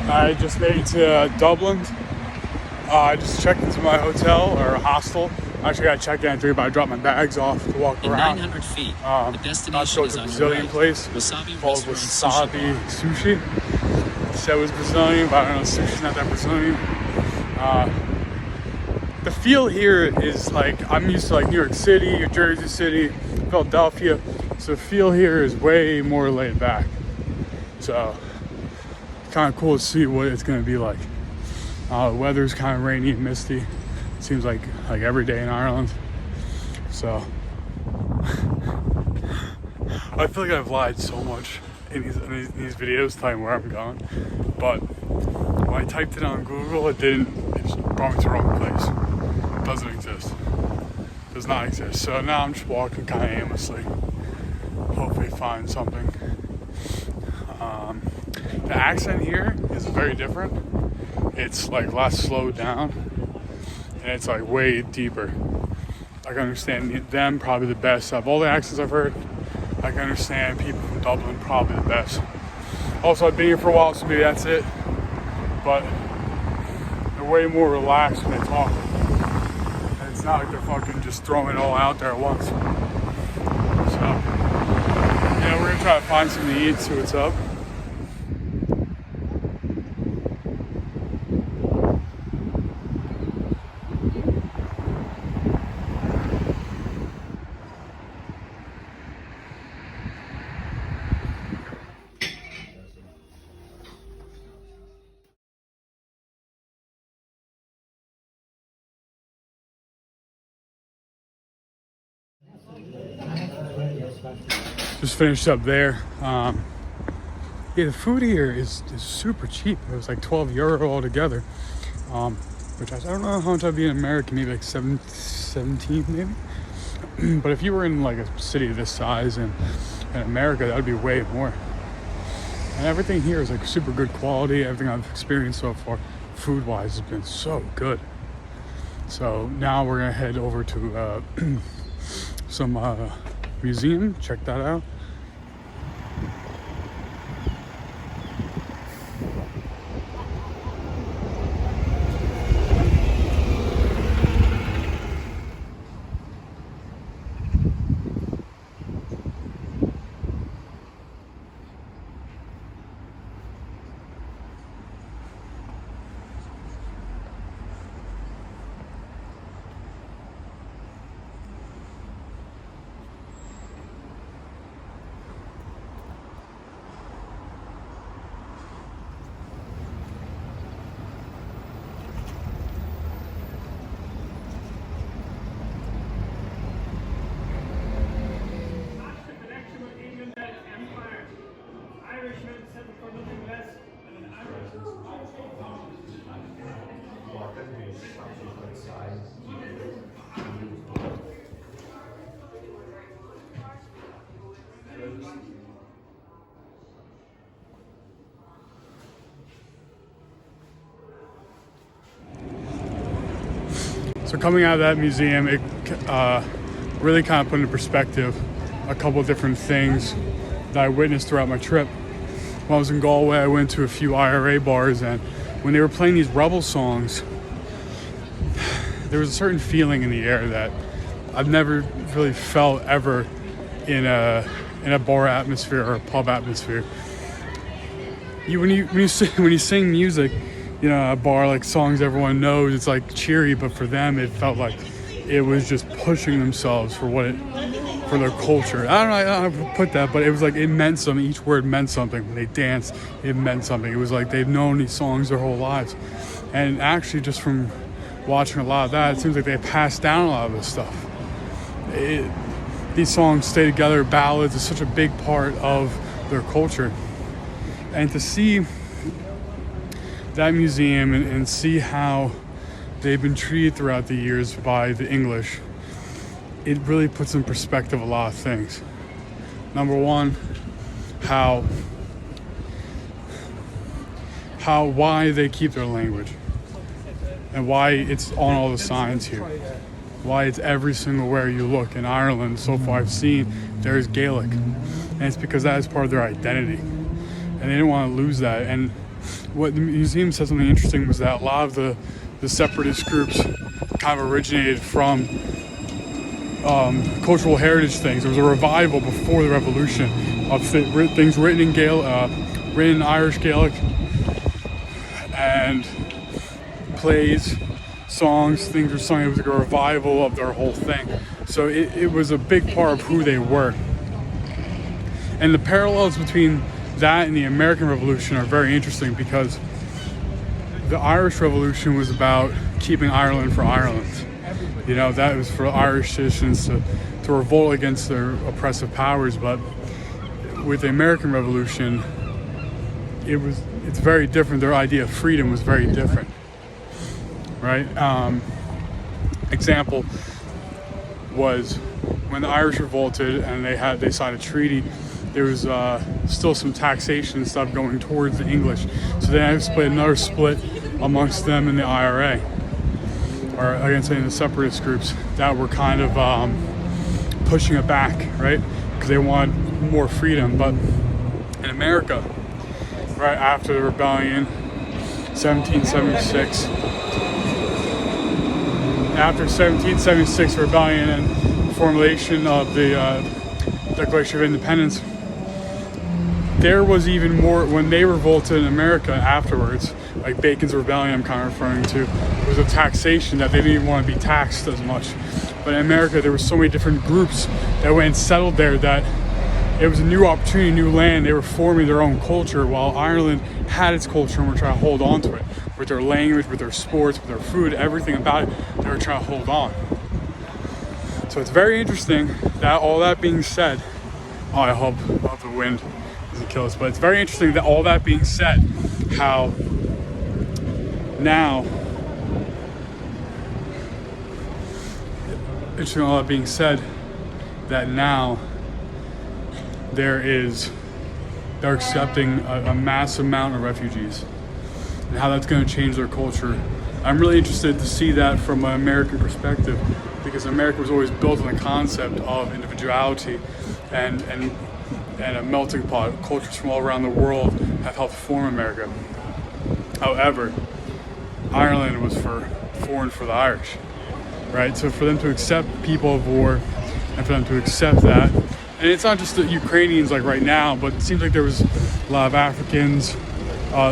I just made it to Dublin. I just checked into my hotel or hostel. I actually got to check in at 3, but I dropped my bags off to walk In around. 900 feet, the Not destination sure is it's a on your Brazilian right. place Wasabi called Restaurant Wasabi Sushi. Sushi. Said it was Brazilian, but I don't know. Sushi's not that Brazilian. The feel here is like I'm used to like New York City or Jersey City, Philadelphia. So the feel here is way more laid back. So kind of cool to see what it's gonna be like. The weather's kind of rainy and misty. It seems like every day in Ireland. So I feel like I've lied so much in these videos telling where I'm going. But when I typed it on Google, it just brought me to the wrong place. It doesn't exist. It does not exist. So now I'm just walking kind of aimlessly. Hopefully find something. The accent here is very different. It's like less slowed down, and it's like way deeper. I can understand them probably the best. Of all the accents I've heard, I can understand people from Dublin probably the best. Also, I've been here for a while, so maybe that's it. But they're way more relaxed when they talk. And it's not like they're fucking just throwing it all out there at once. So, yeah, we're gonna try to find something to eat, see what's up. Just finished up there. Yeah, the food here is super cheap. It was like €12 altogether, which I don't know how much I'd be in America, maybe like 17 maybe. But if you were in like a city this size in America, that would be way more. And everything here is like super good quality. Everything I've experienced so far, food-wise, has been so good. So now we're gonna head over to some museum, check that out. So coming out of that museum, it really kind of put into perspective a couple different things that I witnessed throughout my trip. When I was in Galway, I went to a few IRA bars, and when they were playing these rebel songs, there was a certain feeling in the air that I've never really felt ever in a bar atmosphere or a pub atmosphere. When you sing music, you know, a bar, like songs everyone knows, it's like cheery, but for them it felt like it was just pushing themselves for their culture. I don't know how to put that, but it was like it meant something. Each word meant something. When they danced, it meant something. It was like they've known these songs their whole lives. And actually, just from watching a lot of that, it seems like they passed down a lot of this stuff. These songs stay together, ballads is such a big part of their culture. And to see that museum and see how they've been treated throughout the years by the English, it really puts in perspective a lot of things. Number one, why they keep their language and why it's on all the signs here, why it's every single where you look in Ireland. So far I've seen there's Gaelic, and it's because that is part of their identity, and they didn't want to lose that. And what the museum said something interesting was that a lot of the separatist groups kind of originated from cultural heritage things. There was a revival before the revolution of things written in written in Irish Gaelic, and plays, songs, things were sung. It was like a revival of their whole thing. So it was a big part of who they were. And the parallels between that and the American Revolution are very interesting, because the Irish Revolution was about keeping Ireland for Ireland. You know, that was for Irish citizens to revolt against their oppressive powers. But with the American Revolution, it's very different. Their idea of freedom was very different, right? Example was when the Irish revolted and they signed a treaty. There was still some taxation stuff going towards the English, so they had to another split amongst them and the IRA, or I can say the separatist groups that were kind of pushing it back, right? Because they wanted more freedom. But in America, right after the rebellion, 1776, after 1776 rebellion and formulation of the Declaration of Independence, there was even more when they revolted in America afterwards, like Bacon's Rebellion I'm kind of referring to. It was a taxation that they didn't even want to be taxed as much. But in America, there were so many different groups that went and settled there that it was a new opportunity, new land. They were forming their own culture, while Ireland had its culture and were trying to hold on to it. With their language, with their sports, with their food, everything about it, they were trying to hold on. So it's very interesting that, all that being said, I hope the wind doesn't kill us, but it's very interesting that, all that being said, how now, interesting all that being said, that now they're accepting a massive amount of refugees, and how that's going to change their culture. I'm really interested to see that from an American perspective, because America was always built on the concept of individuality and a melting pot. Cultures from all around the world have helped form America. However, Ireland was foreign for the Irish, right? So for them to accept people of war, and for them to accept that, and it's not just the Ukrainians like right now, but it seems like there was a lot of Africans,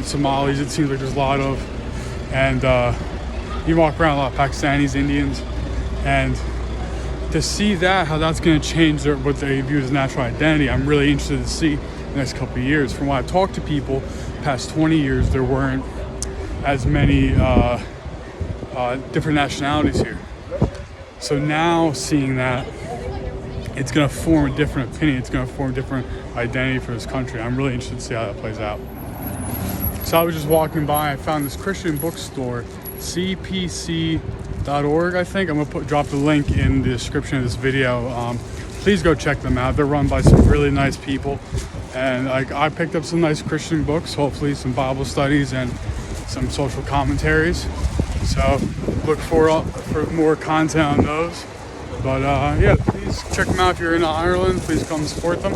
Somalis, it seems like there's a lot of, and you walk around a lot of Pakistanis, Indians, and to see that, how that's going to change what they view as national identity, I'm really interested to see in the next couple of years. From what I've talked to people, past 20 years, there weren't as many different nationalities here. So now seeing that, it's going to form a different opinion. It's going to form a different identity for this country. I'm really interested to see how that plays out. So I was just walking by. I found this Christian bookstore, CPC.org, I think. I'm going to drop the link in the description of this video. Please go check them out. They're run by some really nice people. And I picked up some nice Christian books, hopefully some Bible studies and some social commentaries. So look for more content on those. But yeah, please check them out if you're in Ireland. Please come support them.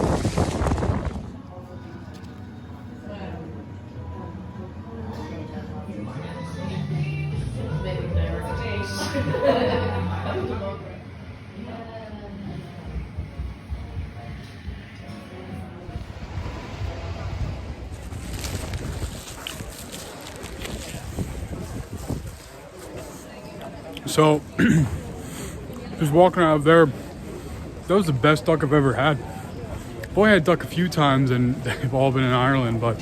So just walking out of there, that was the best duck I've ever had. I've only had duck a few times, and they've all been in Ireland, but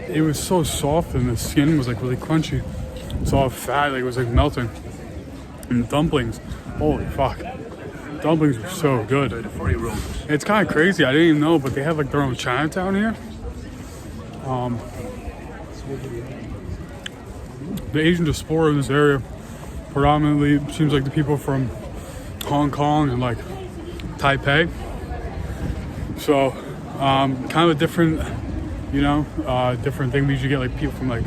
it was so soft, and the skin was like really crunchy. It's all fat, like it was like melting. And the dumplings, holy fuck, dumplings were so good. It's kind of crazy, I didn't even know, but they have like their own Chinatown here. The Asian diaspora in this area predominantly seems like the people from Hong Kong and like Taipei. So kind of a different, different thing. We usually get like people from like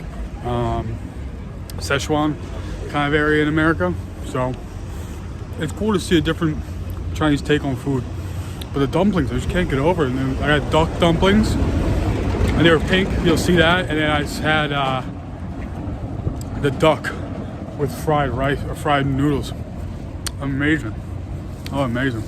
Sichuan kind of area in America. So it's cool to see a different Chinese take on food. But the dumplings, I just can't get over it. And I got duck dumplings, and they were pink. You'll see that. And then I just had the duck with fried rice or fried noodles. Amazing. Oh, amazing.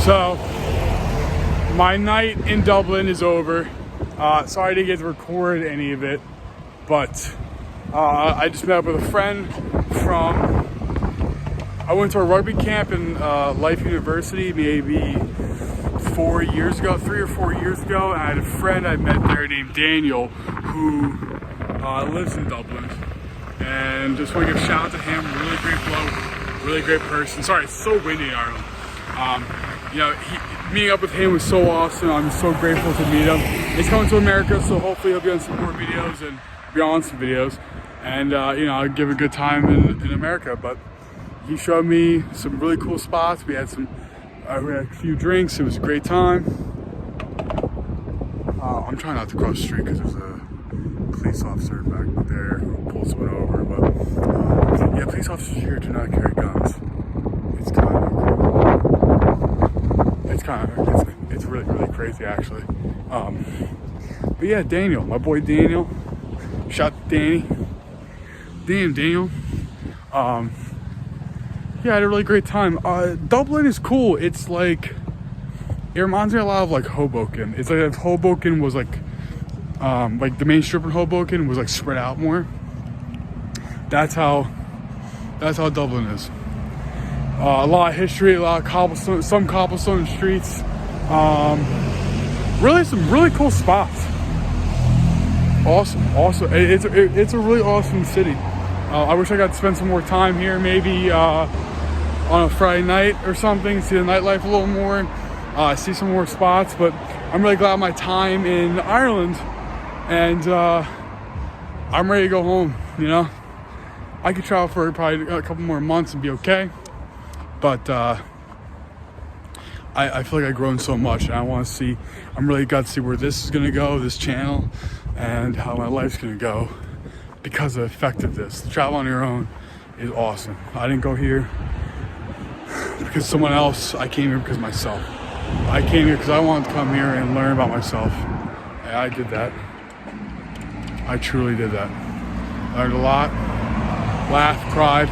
So, my night in Dublin is over. Sorry I didn't get to record any of it, but I just met up with a friend from, I went to a rugby camp in Life University maybe 4 years ago, 3 or 4 years ago, and I had a friend I met there named Daniel who lives in Dublin, and just want to give a shout out to him. Really great bloke, really great person. Sorry, it's so windy in Ireland. You know, meeting up with him was so awesome. I'm so grateful to meet him. He's coming to America, so hopefully he'll be on some more videos and be on some videos. And you know, I'll give a good time in America. But he showed me some really cool spots. We had a few drinks. It was a great time. I'm trying not to cross the street because there's a police officer back there who pulled someone over. But yeah, police officers here do not carry guns. It's really, really crazy actually. But yeah, Daniel, my boy Daniel. Shout out to Danny. Damn, Daniel. Yeah, I had a really great time. Dublin is cool. It's like, it reminds me a lot of like Hoboken. It's like if Hoboken was like the main strip in Hoboken was like spread out more. That's how Dublin is. A lot of history, a lot of cobblestone, some cobblestone streets. Really some really cool spots. Awesome. It's a really awesome city. I wish I got to spend some more time here, maybe on a Friday night or something, see the nightlife a little more, see some more spots. But I'm really glad my time in Ireland, and I'm ready to go home. You know, I could travel for probably a couple more months and be okay. But I feel like I've grown so much, and I'm really got to see where this is gonna go, this channel, and how my life's gonna go because of the effect of this. Travel on your own is awesome. I didn't go here because someone else. I came here because of myself. I came here because I wanted to come here and learn about myself. And I did that. I truly did that. Learned a lot, laughed, cried,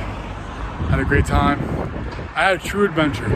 had a great time. I had a true adventure.